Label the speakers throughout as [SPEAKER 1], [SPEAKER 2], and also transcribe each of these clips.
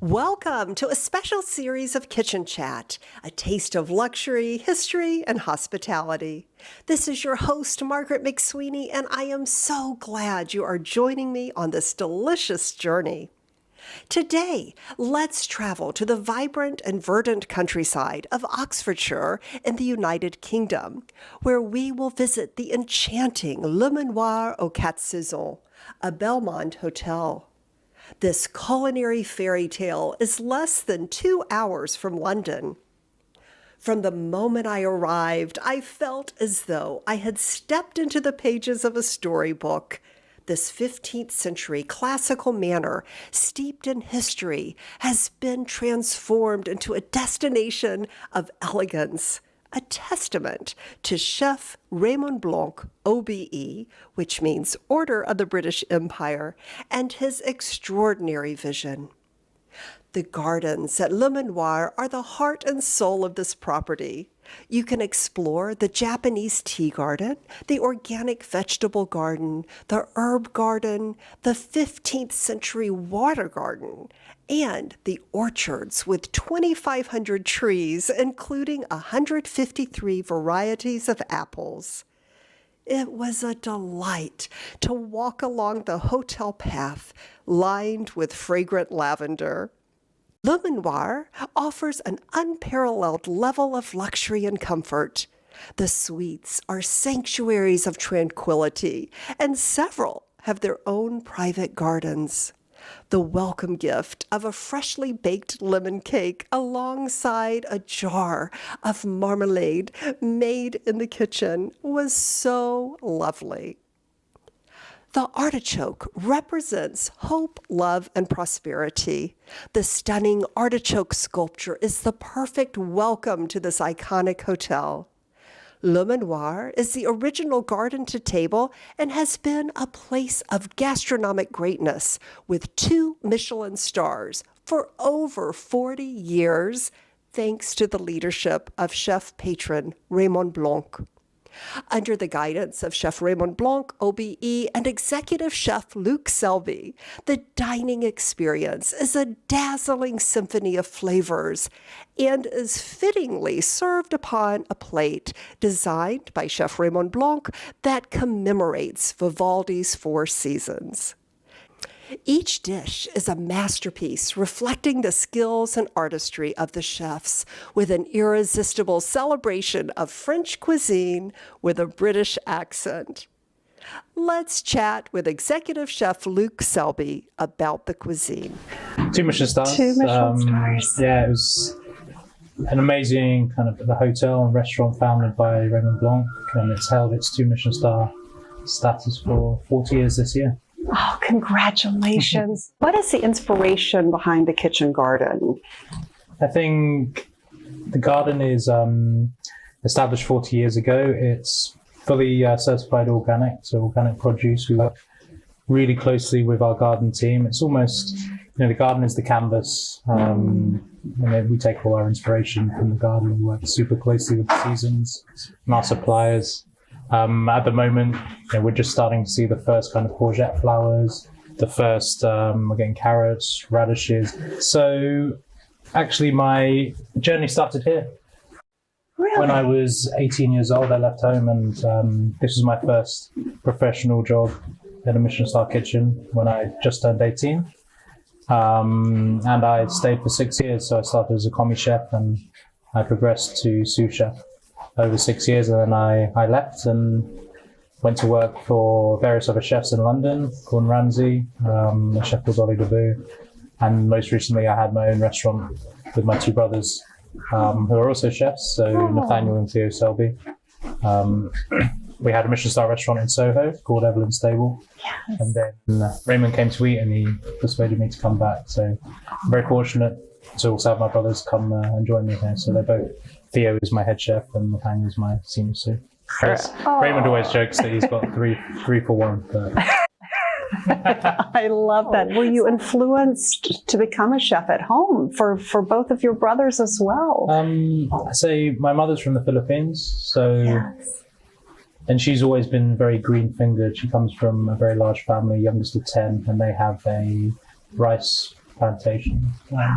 [SPEAKER 1] Welcome to a special series of Kitchen Chat, a taste of luxury, history, and hospitality. This is your host, Margaret McSweeney, and I am so glad you are joining me on this delicious journey. Today, let's travel to the vibrant and verdant countryside of Oxfordshire in the United Kingdom, where we will visit the enchanting Manoir aux Quat'Saisons, a Belmond Hotel. This culinary fairy tale is less than 2 hours from London. From the moment I arrived, I felt as though I had stepped into the pages of a storybook. This 15th century classical manor, steeped in history, has been transformed into a destination of elegance, a testament to Chef Raymond Blanc, OBE, which means Order of the British Empire, and his extraordinary vision. The gardens at Le Manoir are the heart and soul of this property. You can explore the Japanese tea garden, the organic vegetable garden, the herb garden, the 15th century water garden, and the orchards with 2,500 trees, including 153 varieties of apples. It was a delight to walk along the hotel path lined with fragrant lavender. Le Manoir offers an unparalleled level of luxury and comfort. The suites are sanctuaries of tranquility, and several have their own private gardens. The welcome gift of a freshly baked lemon cake alongside a jar of marmalade made in the kitchen was so lovely. The artichoke represents hope, love, and prosperity. The stunning artichoke sculpture is the perfect welcome to this iconic hotel. Le Manoir is the original garden to table and has been a place of gastronomic greatness with 2 Michelin stars for over 40 years, thanks to the leadership of chef patron Raymond Blanc. Under the guidance of Chef Raymond Blanc, OBE, and Executive Chef Luke Selby, the dining experience is a dazzling symphony of flavors and is fittingly served upon a plate designed by Chef Raymond Blanc that commemorates Vivaldi's 4 seasons. Each dish is a masterpiece reflecting the skills and artistry of the chefs, with an irresistible celebration of French cuisine with a British accent. Let's chat with Executive Chef Luke Selby about the cuisine.
[SPEAKER 2] 2 Michelin stars.
[SPEAKER 3] 2 Michelin stars.
[SPEAKER 2] Yeah, it was an amazing kind of the hotel and restaurant founded by Raymond Blanc, and it's held its 2 Michelin star status for 40 years this year.
[SPEAKER 3] Oh, congratulations. What is the inspiration behind the kitchen garden?
[SPEAKER 2] I think the garden is established 40 years ago. It's fully certified organic, so organic produce. We work really closely with our garden team. It's almost, the garden is the canvas. We take all our inspiration from the garden. We work super closely with the seasons and our suppliers. At the moment, we're just starting to see the first kind of courgette flowers, the first, we're getting carrots, radishes. So actually my journey started here.
[SPEAKER 3] Really?
[SPEAKER 2] When I was 18 years old, I left home, and this was my first professional job in a Michelin-Star kitchen when I just turned 18. And I stayed for 6 years. So I started as a commis chef and I progressed to sous chef over 6 years, and then I left and went to work for various other chefs in London, Gordon Ramsay, a chef called Ollie Deboo, and most recently I had my own restaurant with my 2 brothers who are also chefs, so Nathaniel and Theo Selby. We had a Michelin-Star restaurant in Soho called Evelyn's Stable.
[SPEAKER 3] Yes.
[SPEAKER 2] And then Raymond came to eat and he persuaded me to come back. So I'm very fortunate to also have my brothers come and join me here. So they're both, Theo is my head chef and Nathaniel is my senior sous. Raymond always jokes that he's got three for one. But
[SPEAKER 3] I love that. Were you influenced to become a chef at home for both of your brothers as well?
[SPEAKER 2] I say my mother's from the Philippines, so
[SPEAKER 3] Yes.
[SPEAKER 2] and she's always been very green-fingered. She comes from a very large family, youngest of 10, and they have a rice plantation,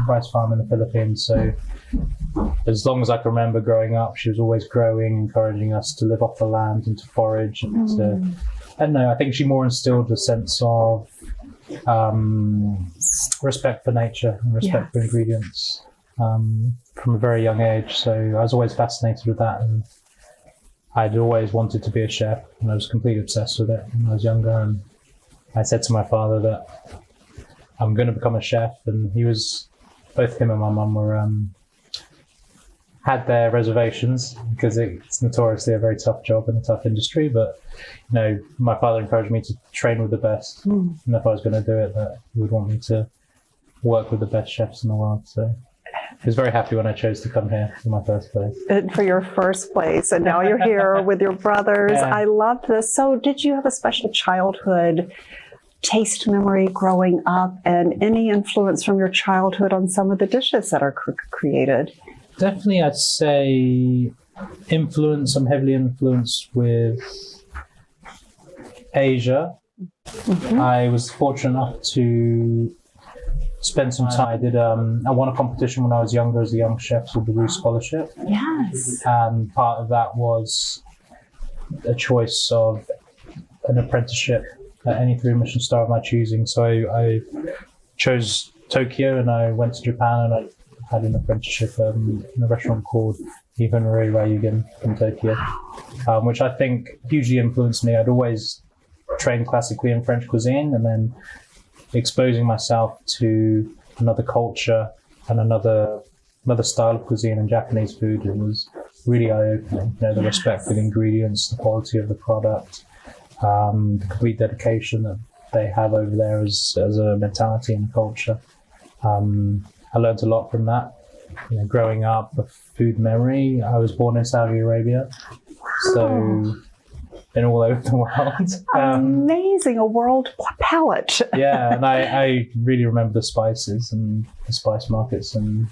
[SPEAKER 2] rice farm in the Philippines. So as long as I can remember growing up, she was always growing, encouraging us to live off the land and to forage and to, I don't know, I think she more instilled a sense of respect for nature and respect for ingredients from a very young age. So I was always fascinated with that, and I'd always wanted to be a chef, and I was completely obsessed with it when I was younger. And I said to my father that I'm going to become a chef, and both him and my mum had their reservations because it's notoriously a very tough job and a tough industry. But my father encouraged me to train with the best, and if I was going to do it, that he would want me to work with the best chefs in the world. So I was very happy when I chose to come here for my first place.
[SPEAKER 3] For your first place, and now you're here with your brothers.
[SPEAKER 2] Yeah.
[SPEAKER 3] I love this. So did you have a special childhood taste memory growing up, and any influence from your childhood on some of the dishes that are created?
[SPEAKER 2] Definitely, I'd say influence. I'm heavily influenced with Asia. I was fortunate enough to spend some time. I won a competition when I was younger as a young chef called the Roux Scholarship.
[SPEAKER 3] Yes.
[SPEAKER 2] And part of that was a choice of an apprenticeship at any 3 Michelin-Star of my choosing. So I chose Tokyo, and I went to Japan, and I had an apprenticeship in a restaurant called Culinary in Tokyo, which I think hugely influenced me. I'd always trained classically in French cuisine, and then exposing myself to another culture and another style of cuisine and Japanese food, it was really eye-opening. The respect for the ingredients, the quality of the product, the complete dedication that they have over there as a mentality and culture. I learned a lot from that. Growing up, a food memory. I was born in Saudi Arabia, so been all over the world.
[SPEAKER 3] Amazing, a world palette.
[SPEAKER 2] Yeah, and I really remember the spices and the spice markets in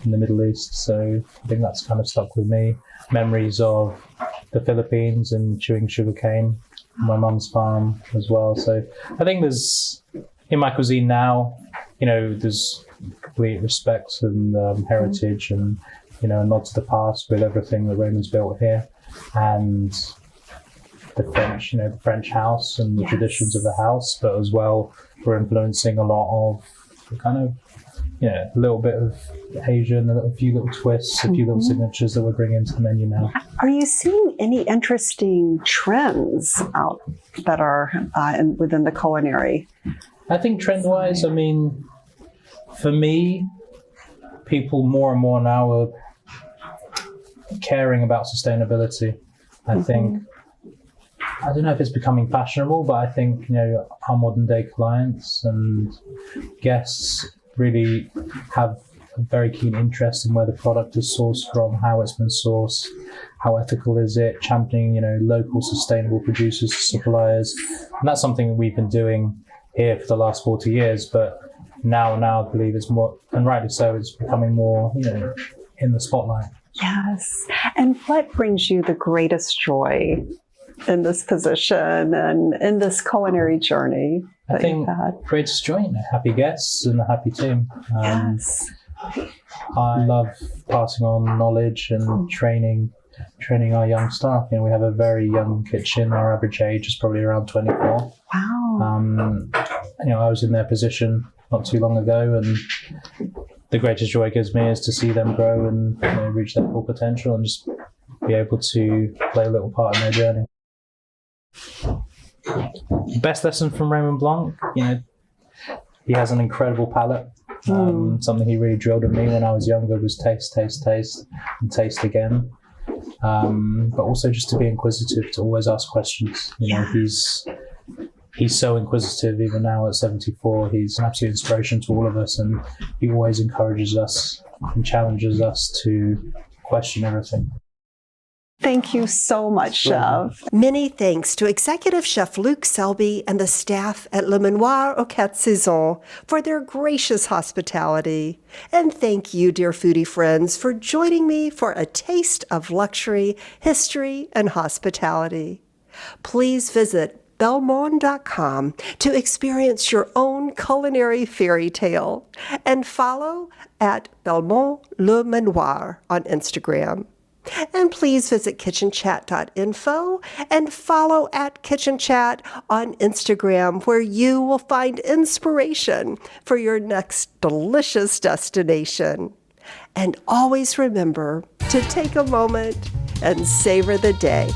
[SPEAKER 2] the Middle East. So I think that's kind of stuck with me. Memories of the Philippines and chewing sugarcane, my mum's farm as well. So I think there's, in my cuisine now, there's complete respect and heritage and, a nod to the past with everything that Raymond's built here. And the French, the French house and the traditions of the house, but as well, we're influencing a lot of the kind of, a little bit of Asian, a few little twists, a few little signatures that we're bringing to the menu now.
[SPEAKER 3] Are you seeing any interesting trends out that are within the culinary?
[SPEAKER 2] I think trend-wise, for me, people more and more now are caring about sustainability. I think, I don't know if it's becoming fashionable, but I think, our modern day clients and guests really have a very keen interest in where the product is sourced from, how it's been sourced, how ethical is it, championing, local sustainable producers, suppliers. And that's something that we've been doing here for the last 40 years, but now I believe it's more, and rightly so, it's becoming more, in the spotlight.
[SPEAKER 3] Yes. And what brings you the greatest joy in this position and in this culinary journey that
[SPEAKER 2] I think
[SPEAKER 3] you've had?
[SPEAKER 2] greatest joy, happy guests and a happy team.
[SPEAKER 3] Yes.
[SPEAKER 2] I love passing on knowledge and training our young staff. We have a very young kitchen. Our average age is probably around 24.
[SPEAKER 3] Wow.
[SPEAKER 2] I was in their position not too long ago, and the greatest joy it gives me is to see them grow and reach their full potential and just be able to play a little part in their journey. Best lesson from Raymond Blanc, he has an incredible palate. Something he really drilled at me when I was younger was taste, taste, taste, and taste again. But also just to be inquisitive, to always ask questions. He's so inquisitive, even now at 74. He's an absolute inspiration to all of us, and he always encourages us and challenges us to question everything.
[SPEAKER 3] Thank you so much, Chef.
[SPEAKER 1] Many thanks to Executive Chef Luke Selby and the staff at Le Manoir aux Quat'Saisons for their gracious hospitality. And thank you, dear foodie friends, for joining me for a taste of luxury, history, and hospitality. Please visit belmond.com to experience your own culinary fairy tale, and follow at Belmond Le Manoir on Instagram. And please visit kitchenchat.info and follow at Kitchen Chat on Instagram, where you will find inspiration for your next delicious destination. And always remember to take a moment and savor the day.